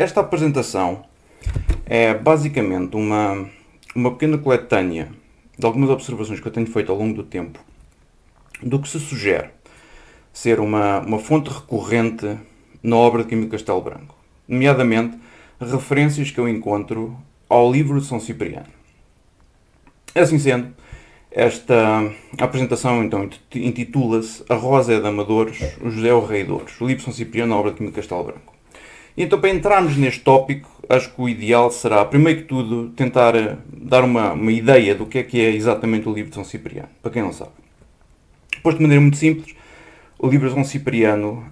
Esta apresentação é basicamente uma pequena coletânea de algumas observações que eu tenho feito ao longo do tempo do que se sugere ser uma fonte recorrente na obra de Camilo Castelo Branco, nomeadamente referências que eu encontro ao livro de São Cipriano. Assim sendo, esta apresentação então intitula-se A Rosa é de Amadores, o José é o Rei de Ouros, o livro de São Cipriano, a obra de Camilo Castelo Branco. E então, para entrarmos neste tópico, acho que o ideal será, primeiro que tudo, tentar dar uma ideia do que é exatamente o livro de São Cipriano, para quem não sabe. Depois, de maneira muito simples, o livro de São Cipriano,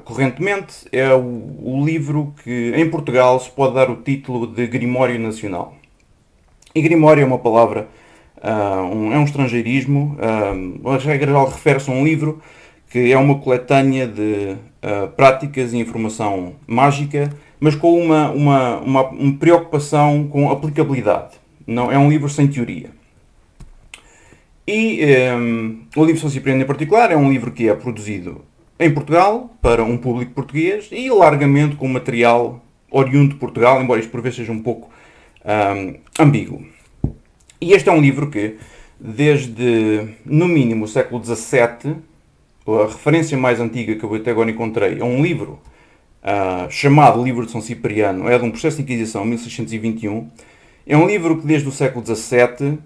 correntemente, é o livro que, em Portugal, se pode dar o título de Grimório Nacional. E Grimório é uma palavra, é um estrangeirismo, a regra geral refere-se a um livro que é uma coletânea de práticas e informação mágica, mas com uma preocupação com aplicabilidade. Não, é um livro sem teoria. E o livro de São Cipriano em particular é um livro que é produzido em Portugal, para um público português, e largamente com material oriundo de Portugal, embora isto por vezes seja um pouco ambíguo. E este é um livro que, desde, no mínimo, o século XVII, a referência mais antiga que eu até agora encontrei é um livro chamado Livro de São Cipriano, é de um processo de Inquisição, 1621. É um livro que desde o século XVII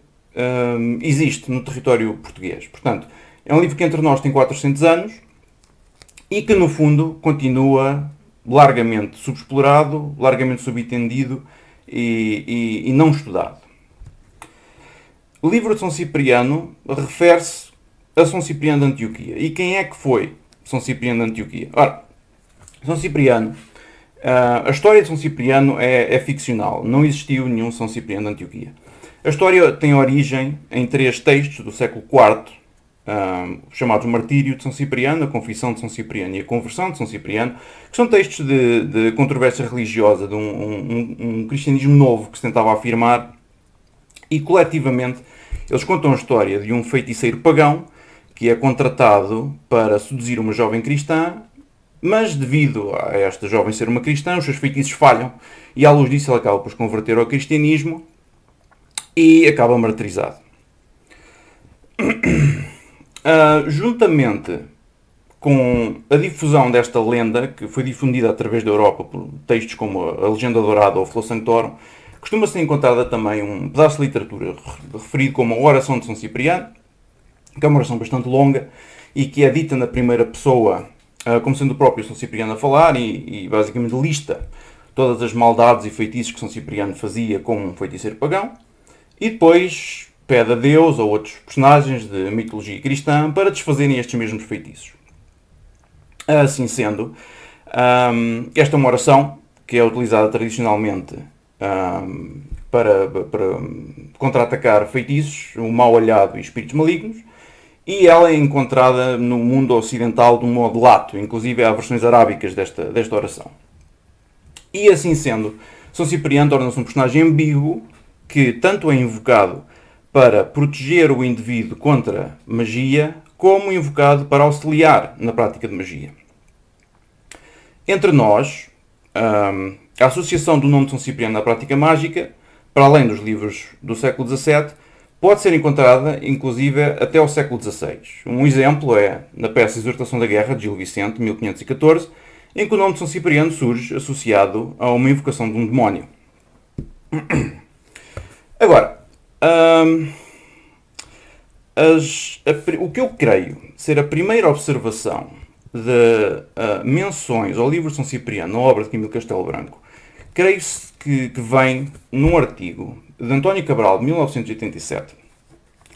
existe no território português. Portanto, é um livro que entre nós tem 400 anos e que, no fundo, continua largamente subexplorado, largamente subentendido e não estudado. O livro de São Cipriano refere-se a São Cipriano de Antioquia. E quem é que foi São Cipriano de Antioquia? Ora, São Cipriano, a história de São Cipriano é ficcional. Não existiu nenhum São Cipriano de Antioquia. A história tem origem em 3 textos do século IV, chamados Martírio de São Cipriano, a Confissão de São Cipriano e a Conversão de São Cipriano, que são textos de controvérsia religiosa, de um cristianismo novo que se tentava afirmar, e coletivamente eles contam a história de um feiticeiro pagão que é contratado para seduzir uma jovem cristã, mas devido a esta jovem ser uma cristã, os seus feitiços falham, e à luz disso ele acaba por se converter ao cristianismo e acaba martirizado. Juntamente com a difusão desta lenda, que foi difundida através da Europa por textos como a Legenda Dourada ou Flor Sanctorum, costuma ser encontrada também um pedaço de literatura referido como a Oração de São Cipriano, que é uma oração bastante longa e que é dita na primeira pessoa, como sendo o próprio São Cipriano a falar, e basicamente lista todas as maldades e feitiços que São Cipriano fazia como um feiticeiro pagão, e depois pede a Deus ou outros personagens de mitologia cristã para desfazerem estes mesmos feitiços. Assim sendo, esta é uma oração que é utilizada tradicionalmente para contra-atacar feitiços, o mal olhado e espíritos malignos, e ela é encontrada no mundo ocidental de um modo lato, inclusive há versões arábicas desta oração. E assim sendo, São Cipriano torna-se um personagem ambíguo que tanto é invocado para proteger o indivíduo contra magia, como invocado para auxiliar na prática de magia. Entre nós, a associação do nome de São Cipriano na prática mágica, para além dos livros do século XVII, pode ser encontrada, inclusive, até ao século XVI. Um exemplo é na peça Exortação da Guerra, de Gil Vicente, 1514, em que o nome de São Cipriano surge associado a uma invocação de um demónio. Agora, o que eu creio ser a primeira observação de menções ao livro de São Cipriano, na obra de Camilo Castelo Branco, creio que vem num artigo de António Cabral, de 1987,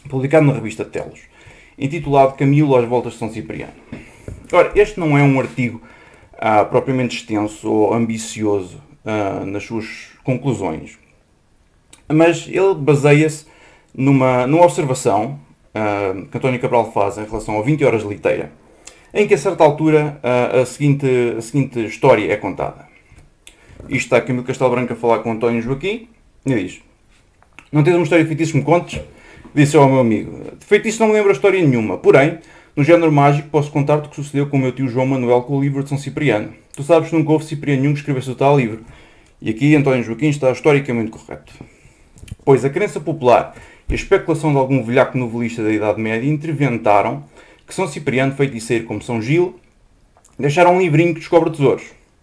publicado na revista Telos, intitulado Camilo às Voltas de São Cipriano. Ora, este não é um artigo propriamente extenso ou ambicioso nas suas conclusões, mas ele baseia-se numa observação que António Cabral faz em relação a 20 horas de liteira, em que a certa altura a seguinte história é contada. Isto está Camilo Castelo Branco a falar com António Joaquim e diz: "Não tens uma história de feitiços que me contes?" Disse eu ao meu amigo: "De feitiços não me lembro a história nenhuma, porém, no género mágico posso contar-te o que sucedeu com o meu tio João Manuel com o livro de São Cipriano. Tu sabes que nunca houve Cipriano nenhum que escrevesse o tal livro. E aqui António Joaquim está historicamente correto. Pois a crença popular e a especulação de algum velhaco novelista da Idade Média interventaram que São Cipriano, feiticeiro como São Gil, deixaram um livrinho que descobre tesouros.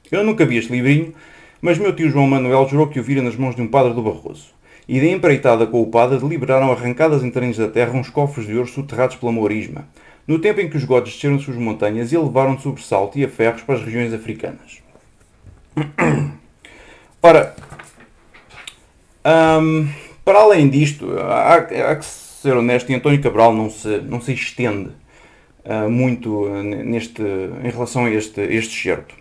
Eu nunca vi este livrinho, mas meu tio João Manuel jurou que o vira nas mãos de um padre do Barroso. E da empreitada com o padre deliberaram arrancar das entranhas da terra uns cofres de ouro soterrados pela Mourisma, no tempo em que os godos desceram de suas montanhas e a levaram de sobressalto e a ferros para as regiões africanas. Ora, para além disto, há que ser honesto, e António Cabral não se estende muito em relação a este certo.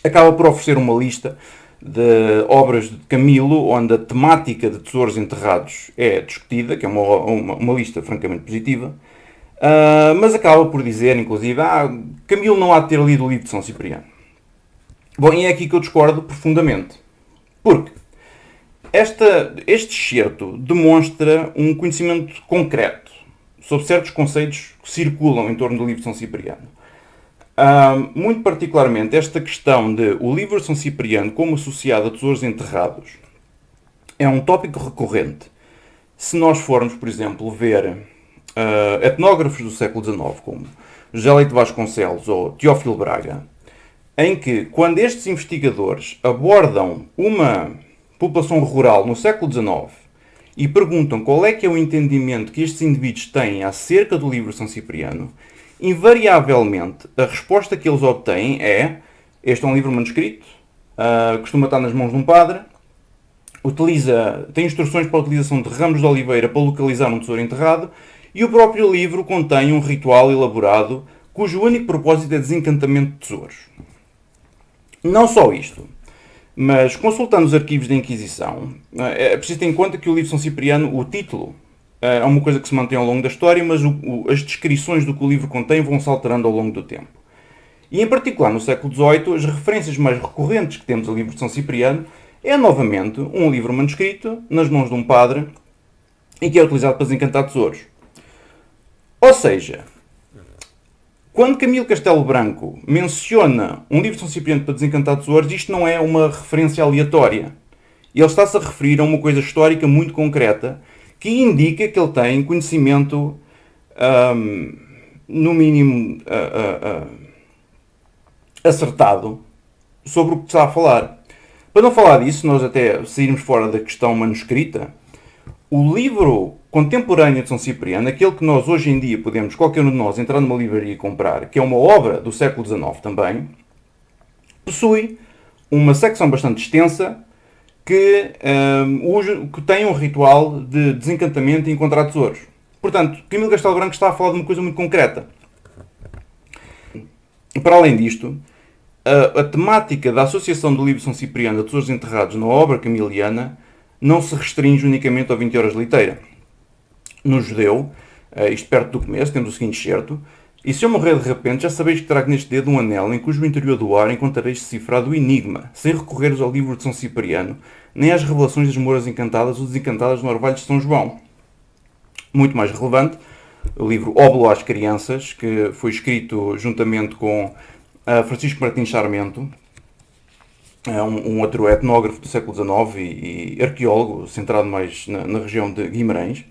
Acaba por oferecer uma lista de obras de Camilo, onde a temática de tesouros enterrados é discutida, que é uma lista francamente positiva, mas acaba por dizer, inclusive, Camilo não há de ter lido o livro de São Cipriano. Bom, e é aqui que eu discordo profundamente. Porque este excerto demonstra um conhecimento concreto sobre certos conceitos que circulam em torno do livro de São Cipriano. Muito particularmente esta questão de o livro de São Cipriano como associado a tesouros enterrados é um tópico recorrente. Se nós formos, por exemplo, ver etnógrafos do século XIX, como José Leite Vasconcelos ou Teófilo Braga, em que, quando estes investigadores abordam uma população rural no século XIX e perguntam qual é que é o entendimento que estes indivíduos têm acerca do livro de São Cipriano, invariavelmente a resposta que eles obtêm é: este é um livro manuscrito, costuma estar nas mãos de um padre, tem instruções para a utilização de ramos de oliveira para localizar um tesouro enterrado, e o próprio livro contém um ritual elaborado cujo único propósito é desencantamento de tesouros. Não só isto, mas consultando os arquivos da Inquisição, é preciso ter em conta que o livro de São Cipriano, o título, é uma coisa que se mantém ao longo da história, mas as descrições do que o livro contém vão-se alterando ao longo do tempo. E em particular no século XVIII, as referências mais recorrentes que temos ao livro de São Cipriano é novamente um livro manuscrito nas mãos de um padre e que é utilizado para desencantar tesouros. Ou seja, quando Camilo Castelo Branco menciona um livro de São Cipriano para desencantar tesouros, isto não é uma referência aleatória. Ele está-se a referir a uma coisa histórica muito concreta que indica que ele tem conhecimento, no mínimo, acertado sobre o que está a falar. Para não falar disso, nós até sairmos fora da questão manuscrita, o livro contemporâneo de São Cipriano, aquele que nós hoje em dia podemos, qualquer um de nós, entrar numa livraria e comprar, que é uma obra do século XIX também, possui uma secção bastante extensa que tem um ritual de desencantamento e encontrar tesouros. Portanto, Camilo Castelo Branco está a falar de uma coisa muito concreta. Para além disto, a temática da associação do livro de São Cipriano a tesouros enterrados na obra camiliana não se restringe unicamente ao 20 horas de liteira. No Judeu, isto perto do começo, temos o seguinte excerto: e se eu morrer de repente, já sabeis que trago neste dedo um anel em cujo interior do ar encontrareis decifrado o enigma, sem recorreres ao livro de São Cipriano, nem às revelações das Mouras encantadas ou desencantadas no Orvalho de São João. Muito mais relevante, o livro Óbolo às Crianças, que foi escrito juntamente com Francisco Martins Sarmento, um outro etnógrafo do século XIX e arqueólogo, centrado mais na região de Guimarães.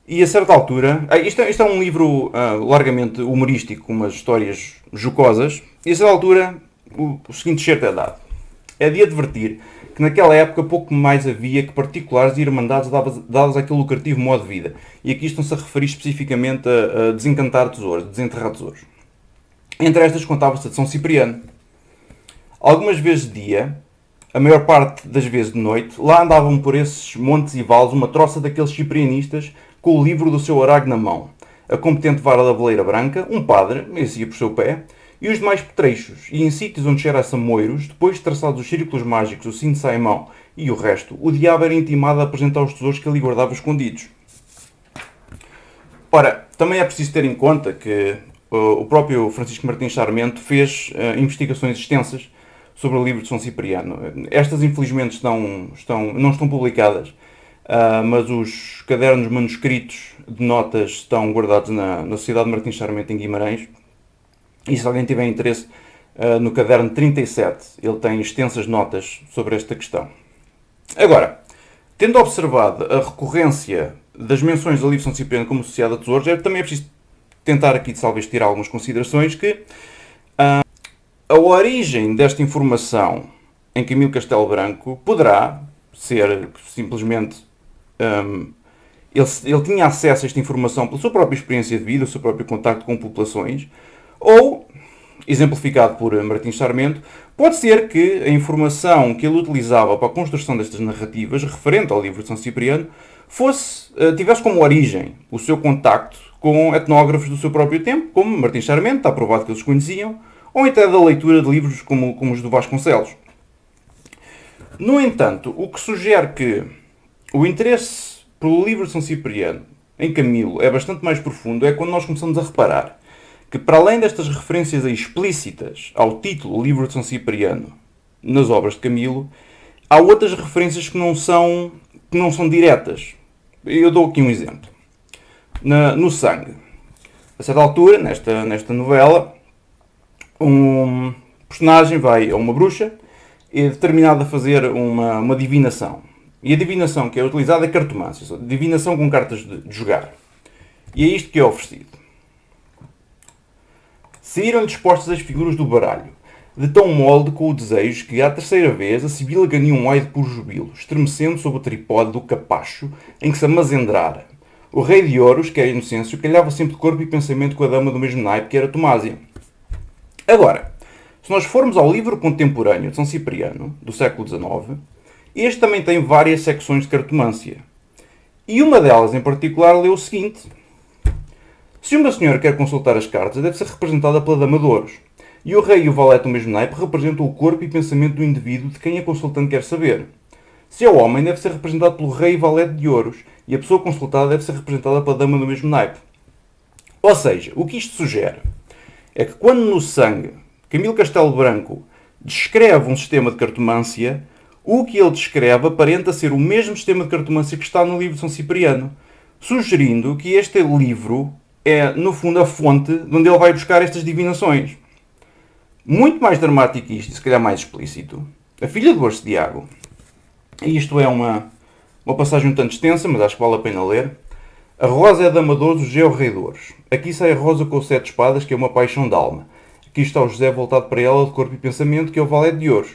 E a certa altura, isto é um livro largamente humorístico, com umas histórias jocosas, e a certa altura o seguinte excerto é dado. É de advertir que naquela época pouco mais havia que particulares e irmandades dadas àquele lucrativo modo de vida. E aqui estão-se a referir especificamente a desencantar tesouros, a desenterrar tesouros. Entre estas contava-se a de São Cipriano. Algumas vezes de dia, a maior parte das vezes de noite, lá andavam por esses montes e vales uma troça daqueles ciprianistas com o livro do seu arago na mão, a competente vara da veleira branca, um padre, esse ia por seu pé, e os demais petrechos, e em sítios onde cheira a samoiros, depois de traçados os círculos mágicos, o sino Saimão e o resto, o diabo era intimado a apresentar os tesouros que ali guardava escondidos. Ora, também é preciso ter em conta que o próprio Francisco Martins Sarmento fez investigações extensas sobre o livro de São Cipriano. Estas, infelizmente, não estão publicadas, mas os cadernos manuscritos de notas estão guardados na Sociedade Martins Sarmento em Guimarães. E se alguém tiver interesse, no caderno 37, ele tem extensas notas sobre esta questão. Agora, tendo observado a recorrência das menções ao livro de São Cipriano como associado a tesouros, também é preciso tentar aqui talvez tirar algumas considerações que a origem desta informação em Camilo Castelo Branco poderá ser simplesmente ele tinha acesso a esta informação pela sua própria experiência de vida, o seu próprio contacto com populações, ou, exemplificado por Martins Sarmento, pode ser que a informação que ele utilizava para a construção destas narrativas, referente ao livro de São Cipriano, tivesse como origem o seu contacto com etnógrafos do seu próprio tempo, como Martins Sarmento, está provado que eles conheciam, ou até da leitura de livros como os do Vasconcelos. No entanto, o que sugere que o interesse pelo livro de São Cipriano em Camilo é bastante mais profundo é quando nós começamos a reparar que, para além destas referências explícitas ao título Livro de São Cipriano nas obras de Camilo, há outras referências que não são diretas. Eu dou aqui um exemplo. No Sangue. A certa altura, nesta novela, um personagem vai a uma bruxa e é determinado a fazer uma divinação. E a divinação que é utilizada é cartomância, seja, divinação com cartas de jogar. E é isto que é oferecido. Saíram-lhe dispostas as figuras do baralho, de tão molde com o desejo que, à terceira vez, a Sibila ganhou um ai de puro jubilo, estremecendo sob o tripode do capacho em que se amazendrara. O rei de Ouros, que era Inocêncio, calhava sempre de corpo e pensamento com a dama do mesmo naipe, que era Tomásia. Agora, se nós formos ao livro contemporâneo de São Cipriano, do século XIX, este também tem várias secções de cartomância. E uma delas, em particular, lê o seguinte: se uma senhora quer consultar as cartas, deve ser representada pela dama de Ouros. E o rei e o valete do mesmo naipe representam o corpo e pensamento do indivíduo de quem a consultante quer saber. Se é homem, deve ser representado pelo rei e valete de Ouros, e a pessoa consultada deve ser representada pela dama do mesmo naipe. Ou seja, o que isto sugere é que quando no Sangue Camilo Castelo Branco descreve um sistema de cartomância, o que ele descreve aparenta ser o mesmo sistema de cartomância que está no livro de São Cipriano, sugerindo que este livro é, no fundo, a fonte de onde ele vai buscar estas divinações. Muito mais dramático isto, e se calhar mais explícito, a filha do Arcediago, e isto é uma passagem um tanto extensa, mas acho que vale a pena ler. A Rosa é a dama de Ouros, o José é o rei de Ouros. Aqui sai a Rosa com o sete espadas, que é uma paixão de alma. Aqui está o José voltado para ela de corpo e pensamento, que é o valete de Ouros.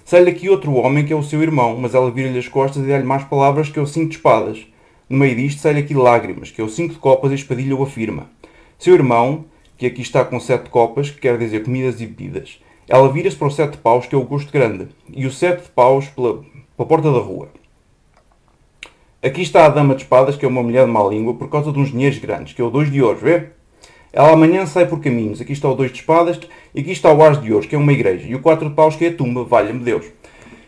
Sai-lhe aqui outro homem, que é o seu irmão, mas ela vira-lhe as costas e dá-lhe mais palavras, que é o cinco de espadas. No meio disto sai-lhe aqui lágrimas, que é o cinco de copas, e a espadilha o afirma. Seu irmão, que aqui está com sete de copas, que quer dizer comidas e bebidas. Ela vira-se para o sete de paus, que é o gosto grande, e o sete de paus pela porta da rua. Aqui está a dama de espadas, que é uma mulher de má língua, por causa de uns dinheiros grandes, que é o dois de ouros, vê? Ela amanhã sai por caminhos. Aqui está o dois de espadas, e aqui está o as de ouros, que é uma igreja, e o quatro de paus, que é a tumba, valha-me Deus.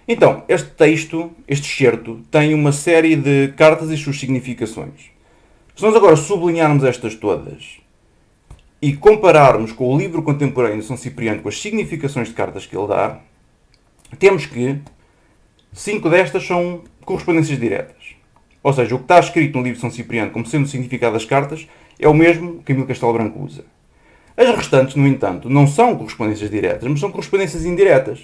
Então, este texto, este excerto, tem uma série de cartas e suas significações. Se nós agora sublinharmos estas todas e compararmos com o livro contemporâneo de São Cipriano, com as significações de cartas que ele dá, temos que 5 destas são correspondências diretas. Ou seja, o que está escrito no livro de São Cipriano como sendo o significado das cartas é o mesmo que Camilo Castelo Branco usa. As restantes, no entanto, não são correspondências diretas, mas são correspondências indiretas.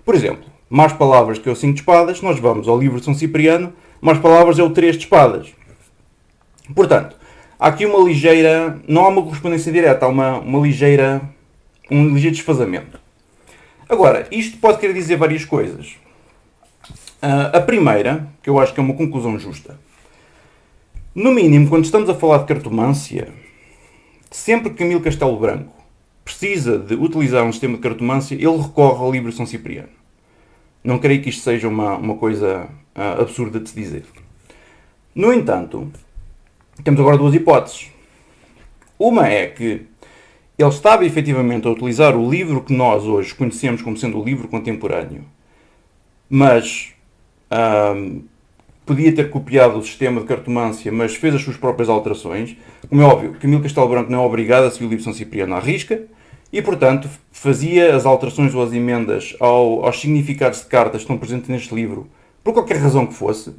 Por exemplo, mais palavras que é o 5 de espadas, nós vamos ao livro de São Cipriano, mais palavras é o 3 de espadas. Portanto, há aqui uma ligeira... não há uma correspondência direta, há um ligeiro desfazamento. Agora, isto pode querer dizer várias coisas. A primeira, que eu acho que é uma conclusão justa. No mínimo, quando estamos a falar de cartomância, sempre que Camilo Castelo Branco precisa de utilizar um sistema de cartomância, ele recorre ao livro de São Cipriano. Não creio que isto seja uma coisa absurda de se dizer. No entanto, temos agora duas hipóteses. Uma é que ele estava efetivamente a utilizar o livro que nós hoje conhecemos como sendo o livro contemporâneo, mas podia ter copiado o sistema de cartomância, mas fez as suas próprias alterações. Como é óbvio, Camilo Castelo Branco não é obrigado a seguir o livro de São Cipriano à risca, e, portanto, fazia as alterações ou as emendas aos significados de cartas que estão presentes neste livro, por qualquer razão que fosse.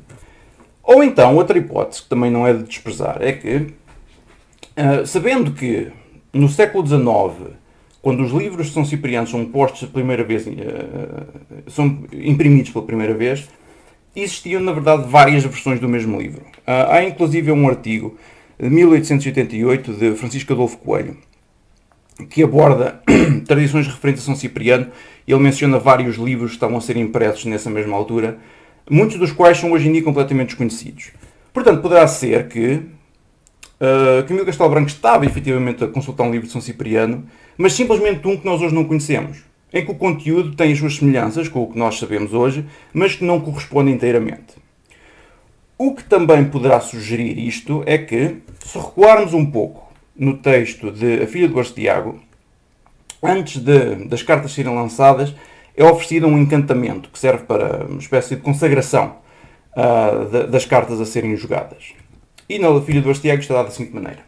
Ou então, outra hipótese, que também não é de desprezar, é que, sabendo que no século XIX, quando os livros de São Cipriano são postos a primeira vez, são imprimidos pela primeira vez, existiam, na verdade, várias versões do mesmo livro. Há, inclusive, um artigo de 1888 de Francisco Adolfo Coelho, que aborda tradições referentes a São Cipriano. Ele menciona vários livros que estavam a ser impressos nessa mesma altura, muitos dos quais são hoje em dia completamente desconhecidos. Portanto, poderá ser que Camilo Castelo Branco estava efetivamente a consultar um livro de São Cipriano, mas simplesmente um que nós hoje não conhecemos, em que o conteúdo tem as suas semelhanças com o que nós sabemos hoje, mas que não corresponde inteiramente. O que também poderá sugerir isto é que, se recuarmos um pouco no texto de A Filha de Bastiago, antes das cartas serem lançadas, é oferecido um encantamento que serve para uma espécie de consagração das cartas a serem jogadas. E na Filha de Bastiago está dado da seguinte maneira: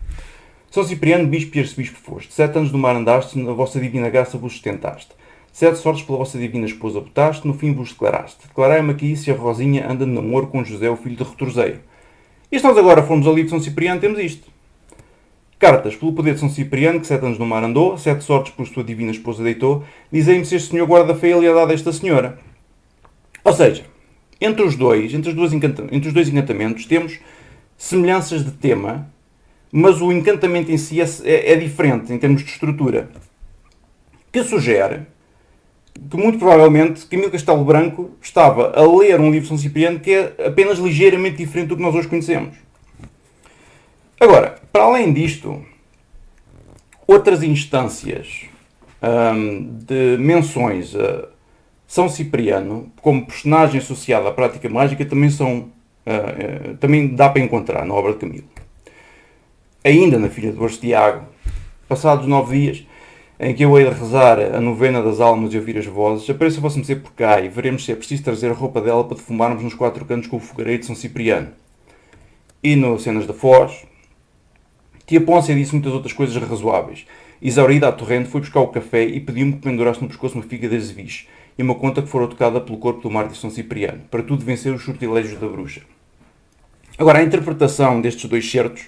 São Cipriano, bispo e arcebispo foste, 7 anos do mar andaste, na vossa divina graça vos sustentaste. 7 sortes pela vossa divina esposa optaste, no fim vos declaraste. Declarai-me aqui se a Rosinha anda de namoro com José, o filho de Retorzeiro. E se nós agora formos ao livro de São Cipriano, temos isto. Cartas, pelo poder de São Cipriano, que 7 anos no mar andou, 7 sortes por sua divina esposa deitou, dizei-me se este senhor guarda fé e lealdade a esta senhora. Ou seja, entre os dois encantamentos, temos semelhanças de tema, mas o encantamento em si é diferente em termos de estrutura, que sugere que muito provavelmente Camilo Castelo Branco estava a ler um livro de São Cipriano que é apenas ligeiramente diferente do que nós hoje conhecemos. Agora, para além disto, outras instâncias de menções a São Cipriano como personagem associado à prática mágica também dá para encontrar na obra de Camilo. Ainda na Filha de Bastiago, passados 9 dias, em que eu hei de rezar a novena das almas e ouvir as vozes, apareça vosso Mercê por cá e veremos se é preciso trazer a roupa dela para defumarmos nos 4 cantos com o fogareiro de São Cipriano. E no Cenas da Foz, Tia Pôncia disse muitas outras coisas razoáveis. Exaurida à torrente, foi buscar o café e pediu-me que pendurasse no pescoço uma figa de azeviche e uma conta que fora tocada pelo corpo do mártir São Cipriano, para tudo vencer os sortilégios da bruxa. Agora, a interpretação destes dois certos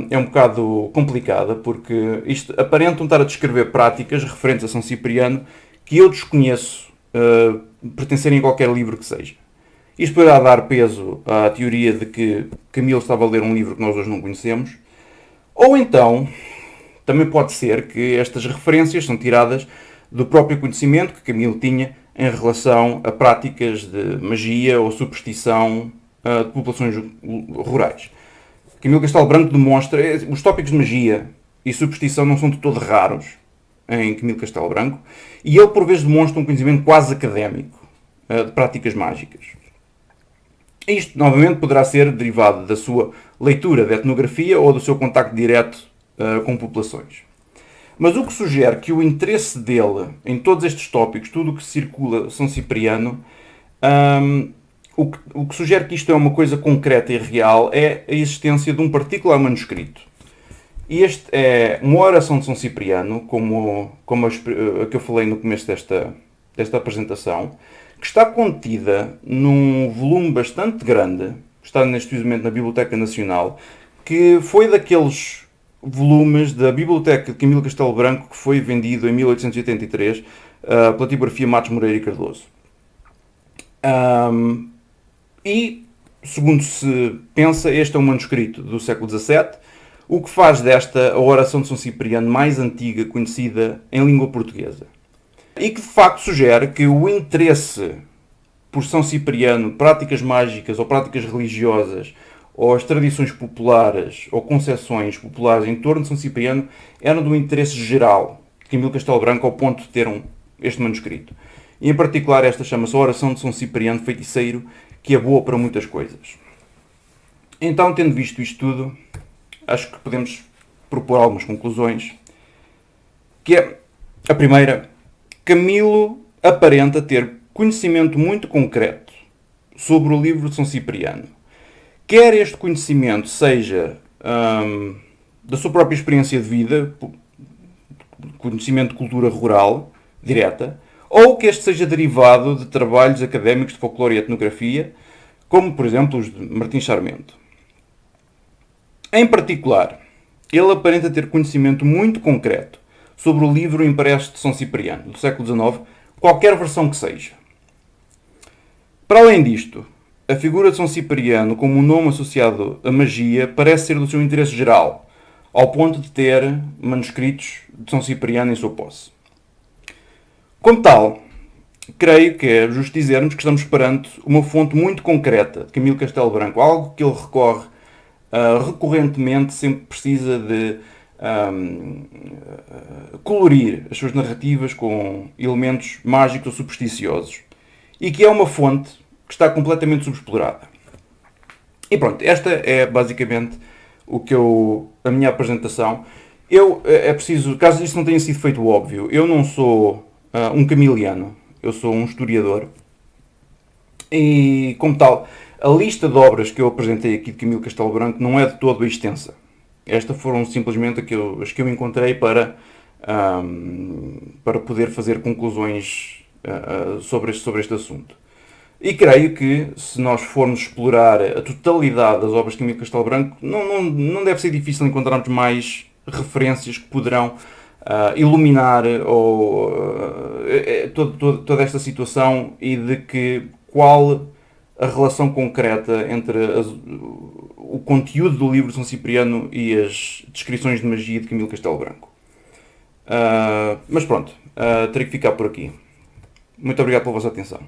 é um bocado complicada, porque isto aparentam estar a descrever práticas referentes a São Cipriano que eu desconheço pertencerem a qualquer livro que seja. Isto poderá dar peso à teoria de que Camilo estava a ler um livro que nós hoje não conhecemos, ou então também pode ser que estas referências são tiradas do próprio conhecimento que Camilo tinha em relação a práticas de magia ou superstição de populações rurais. Camilo Castelo Branco demonstra os tópicos de magia e superstição não são de todo raros em Camilo Castelo Branco, e ele por vezes demonstra um conhecimento quase académico de práticas mágicas. Isto, novamente, poderá ser derivado da sua leitura de etnografia ou do seu contacto direto com populações. Mas o que sugere que o interesse dele em todos estes tópicos, tudo o que circula São Cipriano, o que sugere que isto é uma coisa concreta e real é a existência de um particular manuscrito. E este é uma oração de São Cipriano, como a que eu falei no começo desta apresentação, que está contida num volume bastante grande, está neste momento na Biblioteca Nacional, que foi daqueles volumes da Biblioteca de Camilo Castelo Branco que foi vendido em 1883 pela tipografia Matos Moreira e Cardoso. E, segundo se pensa, este é um manuscrito do século XVII, o que faz desta a oração de São Cipriano mais antiga conhecida em língua portuguesa. E que de facto sugere que o interesse por São Cipriano, práticas mágicas ou práticas religiosas, ou as tradições populares ou concepções populares em torno de São Cipriano eram do interesse geral de Camilo Castelo Branco ao ponto de ter este manuscrito. E em particular esta chama-se a Oração de São Cipriano Feiticeiro, que é boa para muitas coisas. Então, tendo visto isto tudo, acho que podemos propor algumas conclusões, que é a primeira: Camilo aparenta ter conhecimento muito concreto sobre o livro de São Cipriano. Quer este conhecimento seja da sua própria experiência de vida, conhecimento de cultura rural, direta, ou que este seja derivado de trabalhos académicos de folclore e etnografia, como, por exemplo, os de Martim Sarmento. Em particular, ele aparenta ter conhecimento muito concreto sobre o livro impresso de São Cipriano, do século XIX, qualquer versão que seja. Para além disto, a figura de São Cipriano, como um nome associado à magia, parece ser do seu interesse geral, ao ponto de ter manuscritos de São Cipriano em sua posse. Como tal, creio que é justo dizermos que estamos perante uma fonte muito concreta de Camilo Castelo Branco, algo que ele recorre recorrentemente, sempre precisa de colorir as suas narrativas com elementos mágicos ou supersticiosos, e que é uma fonte que está completamente subexplorada. E pronto, esta é basicamente a minha apresentação. É preciso, caso isso não tenha sido feito óbvio, eu não sou um camiliano, eu sou um historiador. E, como tal, a lista de obras que eu apresentei aqui de Camilo Castelo Branco não é de todo extensa. Estas foram simplesmente as que eu encontrei para poder fazer conclusões sobre este assunto. E creio que, se nós formos explorar a totalidade das obras de Camilo Castelo Branco, não deve ser difícil encontrarmos mais referências que poderão iluminar toda esta situação, e de que qual a relação concreta entre o conteúdo do livro de São Cipriano e as descrições de magia de Camilo Castelo Branco. Mas pronto, terei que ficar por aqui. Muito obrigado pela vossa atenção.